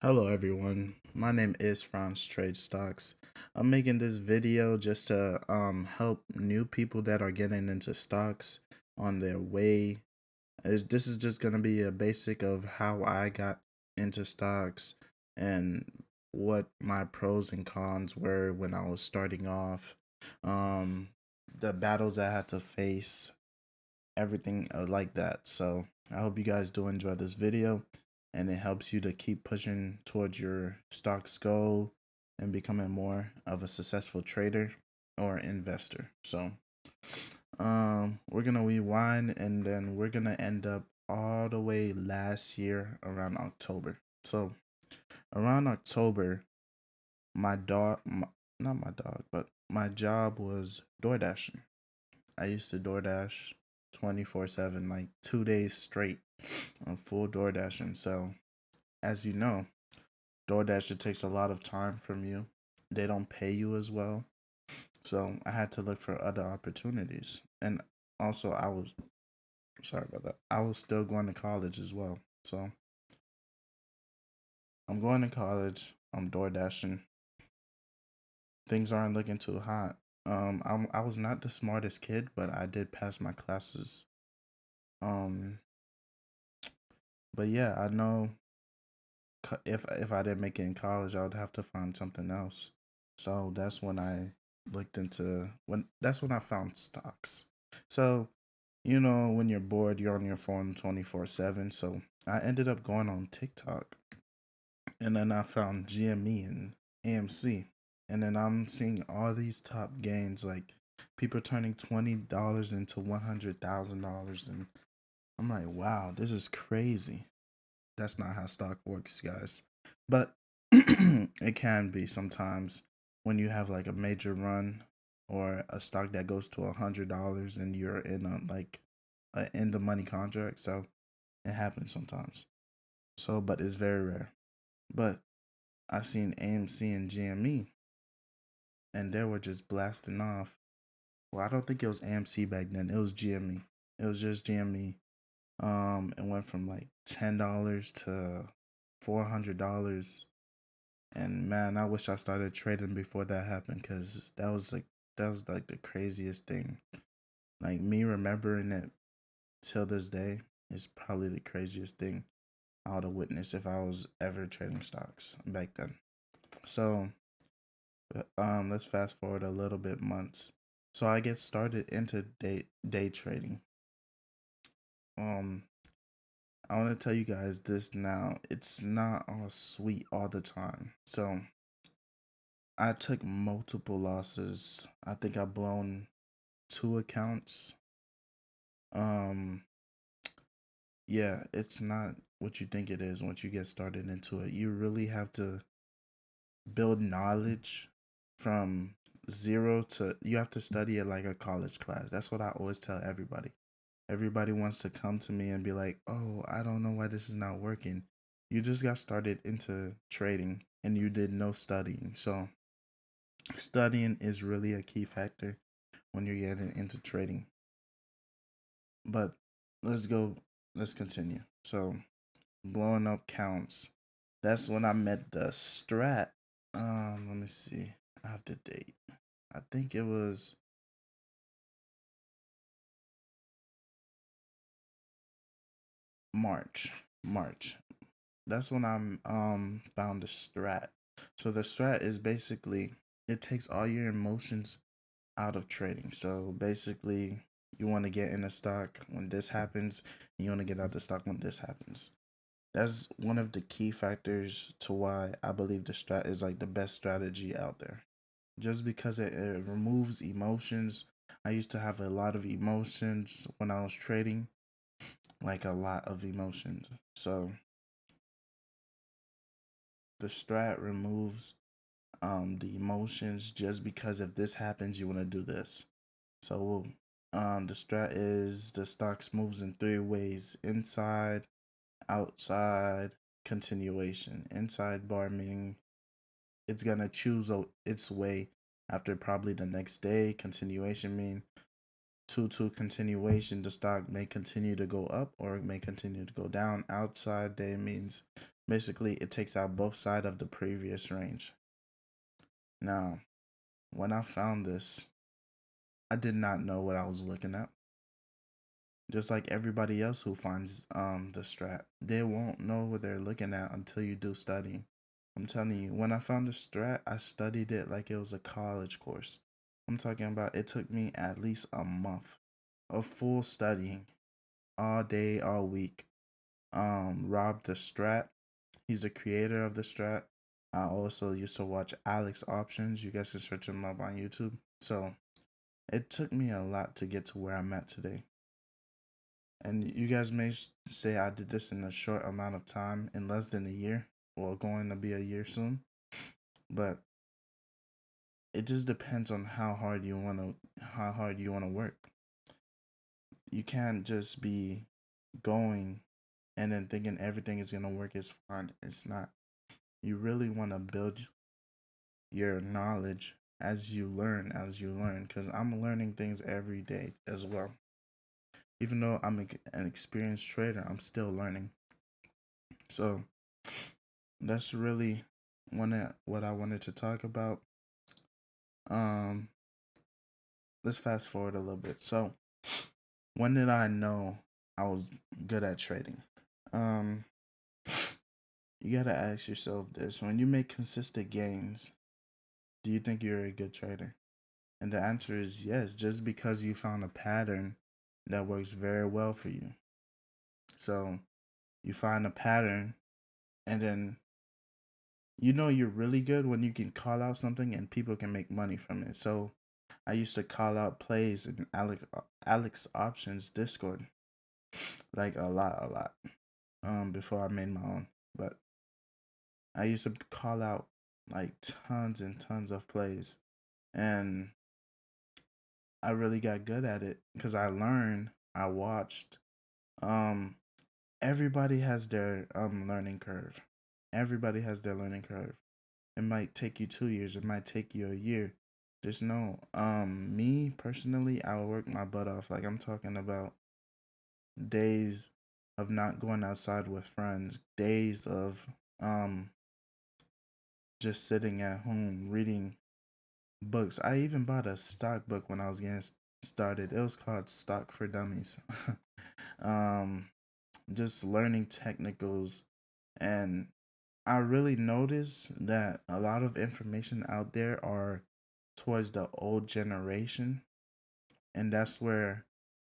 Hello everyone, my name is Franz Trade Stocks. I'm making this video just to help new people that are getting into stocks on their way. This is just gonna be a basic of how I got into stocks and what my pros and cons were when I was starting off. Um, the battles I had to face, everything like that. So I hope you guys do enjoy this video and it helps you to keep pushing towards your stocks goal and becoming more of a successful trader or investor. So we're gonna rewind and then we're gonna end up all the way last year around October. So around October, my dog, not my dog, but my job was door dashing. I used to DoorDash 24/7, like 2 days straight on full door dashing. So, as you know, DoorDash it takes a lot of time from you. They don't pay you as well. So, I had to look for other opportunities. And also, sorry about that. I was still going to college as well. So, I'm going to college. I'm door dashing. Things aren't looking too hot. I was not the smartest kid, but I did pass my classes. Um, but yeah, I know if I didn't make it in college, I would have to find something else. So that's when I looked into that's when I found stocks. So, when you're bored, you're on your phone 24/7. So I ended up going on TikTok and then I found GME and AMC. And then I'm seeing all these top gains, like people turning $20 into $100,000. And I'm like, wow, this is crazy. That's not how stock works, guys. But it can be sometimes when you have like a major run or a stock that goes to $100 and you're in a in the money contract. So it happens sometimes. So, but it's very rare. But I seen AMC and GME and they were just blasting off. Well, I don't think it was AMC back then. It was GME. It was just GME. It went from like $10 to $400. And man, I wish I started trading before that happened because that was like the craziest thing. Like me remembering it till this day is probably the craziest thing I would have witnessed if I was ever trading stocks back then. So let's fast forward a little bit months. So I get started into day trading. Um I want to tell you guys this now. It's not all sweet all the time. So I took multiple losses. I think I blown two accounts. Um, yeah, it's not what you think it is once you get started into it. You really have to build knowledge from zero to you have to study it like a college class. That's what I always tell everybody. Everybody wants to come to me and be like, "Oh, I don't know why this is not working." You just got started into trading and you did no studying. So, studying is really a key factor when you're getting into trading. But let's go, let's continue. So, blowing up counts. That's when I met the Strat. Let me see. I have the date. I think it was March. March. That's when I found the Strat. So the Strat is basically it takes all your emotions out of trading. So basically, you want to get in a stock when this happens, and you want to get out the stock when this happens. That's one of the key factors to why I believe the strat is like the best strategy out there. Just because it removes emotions. I used to have a lot of emotions when I was trading, like a lot of emotions. So the strat removes the emotions just because if this happens, you want to do this. So the strat is the stocks moves in three ways: inside, outside, continuation. Inside bar meaning it's gonna choose its way after probably the next day. Continuation mean to continuation, the stock may continue to go up or it may continue to go down. Outside day means Basically, it takes out both sides of the previous range. Now, when I found this, I did not know what I was looking at. Just like everybody else who finds the strat, they won't know what they're looking at until you do studying. I'm telling you, when I found the strat, I studied it like it was a college course. I'm talking about it took me at least a month of full studying, all day, all week. Rob the Strat, he's the creator of the Strat. I also used to watch Alex Options. You guys can search him up on YouTube. So it took me a lot to get to where I'm at today. And you guys may say I did this in a short amount of time, in less than a year. Well, going to be a year soon. But it just depends on how hard you wanna work. You can't just be going and then thinking everything is gonna work is fine. It's not. You really wanna build your knowledge as you learn, because I'm learning things every day as well. Even though I'm an experienced trader, I'm still learning. So that's really what I wanted to talk about. Um, let's fast forward a little bit. So, when did I know I was good at trading? Um, you gotta ask yourself this: when you make consistent gains, do you think you're a good trader? And the answer is yes, just because you found a pattern that works very well for you. So you find a pattern, and then you know you're really good when you can call out something and people can make money from it. So I used to call out plays in Alex Options Discord, like a lot. Before I made my own, but I used to call out like tons and tons of plays, and I really got good at it because I learned, I watched. Um, everybody has their learning curve. Everybody has their learning curve. It might take you 2 years. It might take you a year. Just know, me personally, I would work my butt off. Like I'm talking about days of not going outside with friends, days of just sitting at home reading books. I even bought a stock book when I was getting started. It was called Stock for Dummies. um, just learning technicals, and I really noticed that a lot of information out there are towards the old generation, and that's where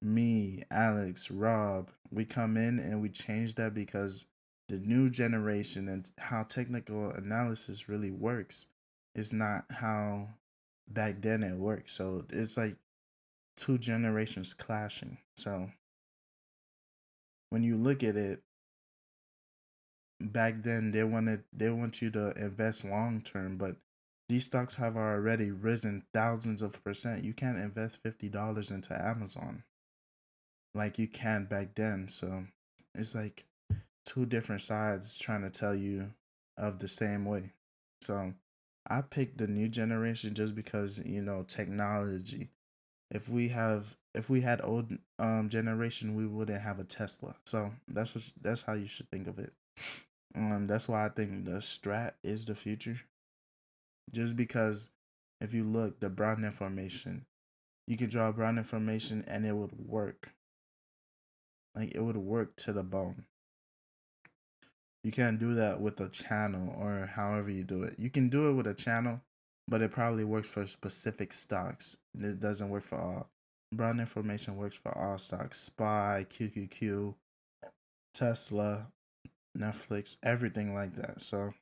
me, Alex, Rob, we come in and we change that because the new generation and how technical analysis really works is not how back then it worked. So it's like two generations clashing. So when you look at it, back then they want you to invest long term, but these stocks have already risen thousands of percent. You can't invest $50 into Amazon like you can back then. So it's like two different sides trying to tell you of the same way. So I picked the new generation just because, technology. If we had old generation, we wouldn't have a Tesla. So that's how you should think of it. That's why I think the Strat is the future. Just because if you look the Brownian formation, you can draw Brownian formation and it would work. Like it would work to the bone. You can't do that with a channel or however you do it. You can do it with a channel, but it probably works for specific stocks. It doesn't work for all. Brown information works for all stocks. SPY, QQQ, Tesla, Netflix, everything like that. So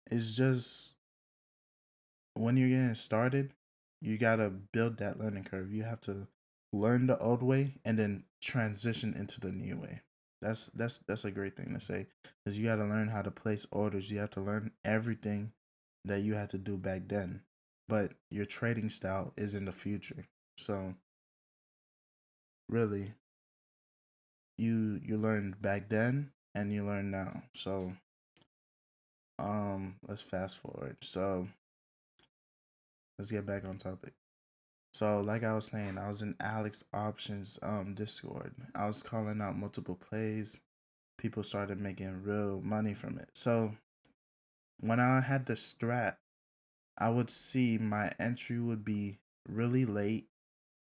it's just when you're getting started, you gotta build that learning curve. You have to learn the old way and then transition into the new way. That's a great thing to say because you gotta learn how to place orders. You have to learn everything that you had to do back then, but your trading style is in the future. So really, you learned back then and you learn now. So let's fast forward. So let's get back on topic. So, like I was saying, I was in Alex Options Discord. I was calling out multiple plays. people started making real money from it. So when I had the strat, I would see my entry would be really late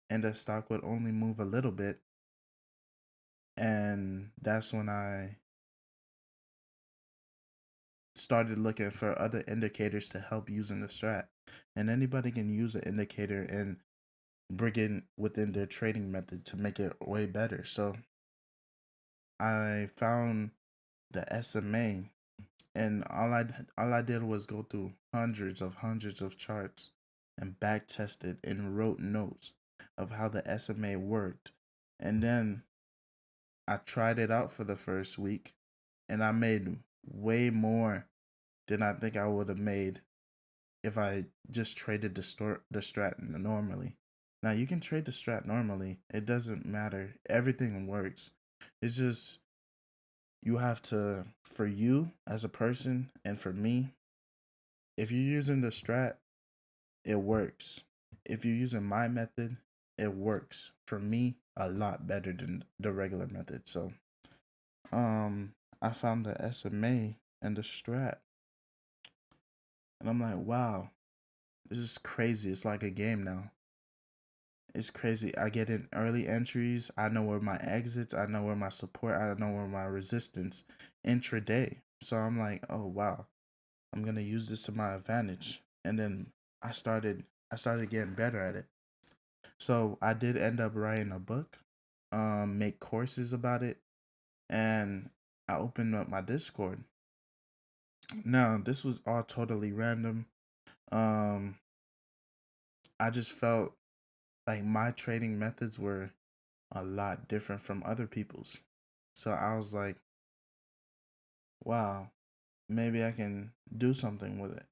and the stock would only move a little bit. And that's when I started looking for other indicators to help using the strat. And anybody can use an indicator and bring it within their trading method to make it way better. So I found the SMA, and all I did was go through hundreds of charts and back tested and wrote notes of how the SMA worked. And then I tried it out for the first week and I made way more than I think I would have made if I just traded the strat normally. Now you can trade the strat normally. It doesn't matter. Everything works. It's just you have to, for you as a person and for me, if you're using the strat, it works. If you're using my method, it works for me a lot better than the regular method. So I found the SMA and the strat and I'm like, wow, this is crazy. It's like a game now. It's crazy. I get in early entries. I know where my exits. I know where my support. I know where my resistance intraday. So I'm like, oh wow, I'm gonna use this to my advantage. And then I started getting better at it. So I did end up writing a book, make courses about it, and I opened up my Discord. Now this was all totally random. Um, I just felt like my trading methods were a lot different from other people's. So I was like, wow, maybe I can do something with it.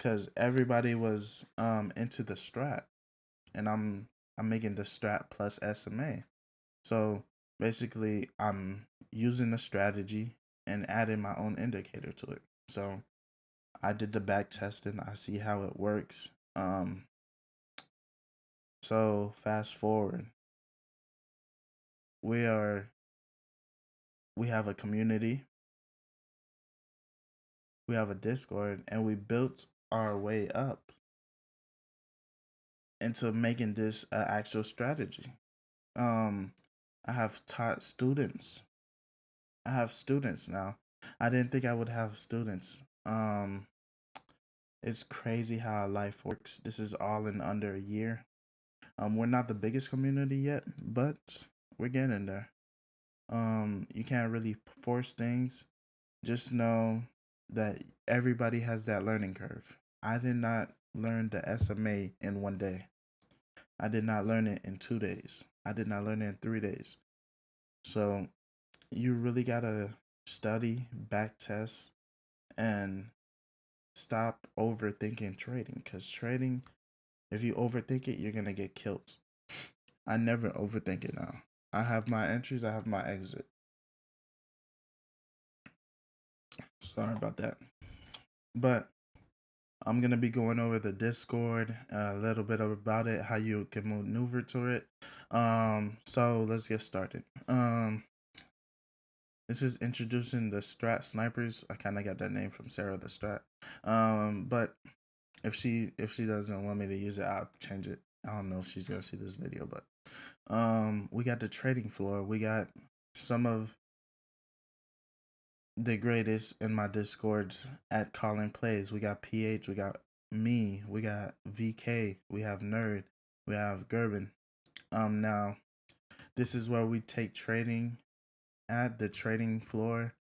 Cause everybody was into the strat and I'm making the strat plus SMA. So basically I'm using the strategy and adding my own indicator to it. So I did the back testing, I see how it works. So fast forward, we are we have a community, we have a Discord, and we built our way up into making this an actual strategy. Um, I have taught students. I have students now. I didn't think I would have students. It's crazy how life works. This is all in under a year. We're not the biggest community yet, but we're getting there. You can't really force things. Just know that everybody has that learning curve. I did not learn the SMA in one day. I did not learn it in 2 days. I did not learn it in 3 days. So you really gotta study, back test, and stop overthinking trading. Cause trading, if you overthink it, you're gonna get killed. I never overthink it now. I have my entries, I have my exit. Sorry about that. But I'm gonna be going over the Discord, a little bit about it, how you can maneuver to it. So let's get started. This is introducing the Strat snipers. I kind of got that name from Sarah the Strat. But if she doesn't want me to use it, I'll change it. I don't know if she's gonna see this video, but we got the trading floor. We got some of the greatest in my Discords at calling plays. We got PH, we got me, we got VK, we have Nerd, we have Gerben. Now this is where we take trading at the trading floor.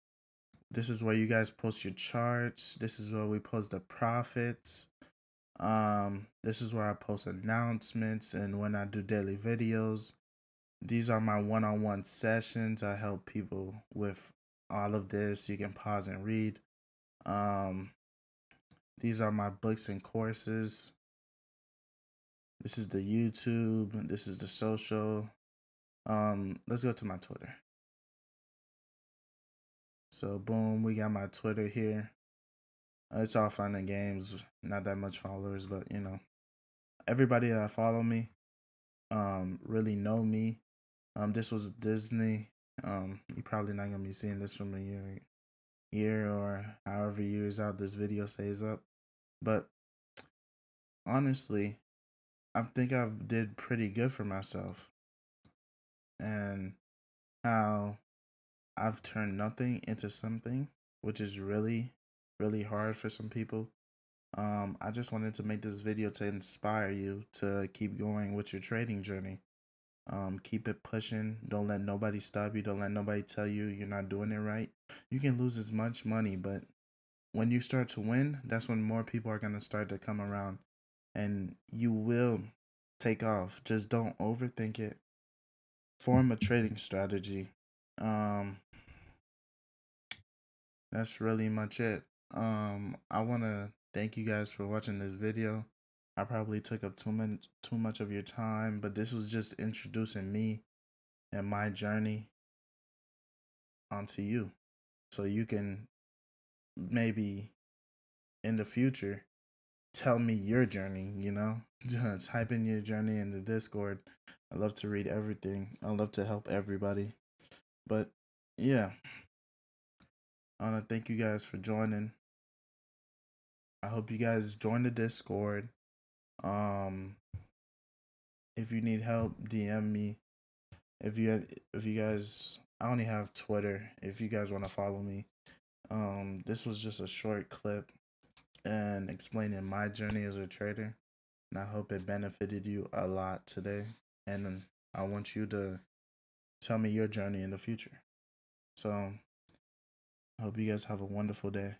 This is where you guys post your charts. This is where we post the profits. This is where I post announcements and when I do daily videos. These are my one-on-one sessions. I help people with all of this. You can pause and read. Um, these are my books and courses. This is the YouTube. This is the social. Let's go to my Twitter. So boom, we got my Twitter here. It's all fun and games. Not that much followers, but you know, everybody that follow me, really know me. This was Disney. You're probably not gonna be seeing this from a year or however years out this video stays up. But honestly, I think I've did pretty good for myself, and how I've turned nothing into something, which is really, really hard for some people. I just wanted to make this video to inspire you to keep going with your trading journey. Keep it pushing. Don't let nobody stop you. Don't let nobody tell you you're not doing it right. You can lose as much money, but when you start to win, that's when more people are going to start to come around and you will take off. Just don't overthink it. Form a trading strategy. Um, that's really much it. I want to thank you guys for watching this video. I probably took up too much of your time, but this was just introducing me and my journey onto you, so you can maybe in the future tell me your journey. Just type in your journey in the Discord. I love to read everything. I love to help everybody. But yeah, I want to thank you guys for joining. I hope you guys join the Discord. Um, if you need help, DM me. If you guys, I only have Twitter. If you guys want to follow me, this was just a short clip and explaining my journey as a trader, and I hope it benefited you a lot today. And I want you to tell me your journey in the future. So I hope you guys have a wonderful day.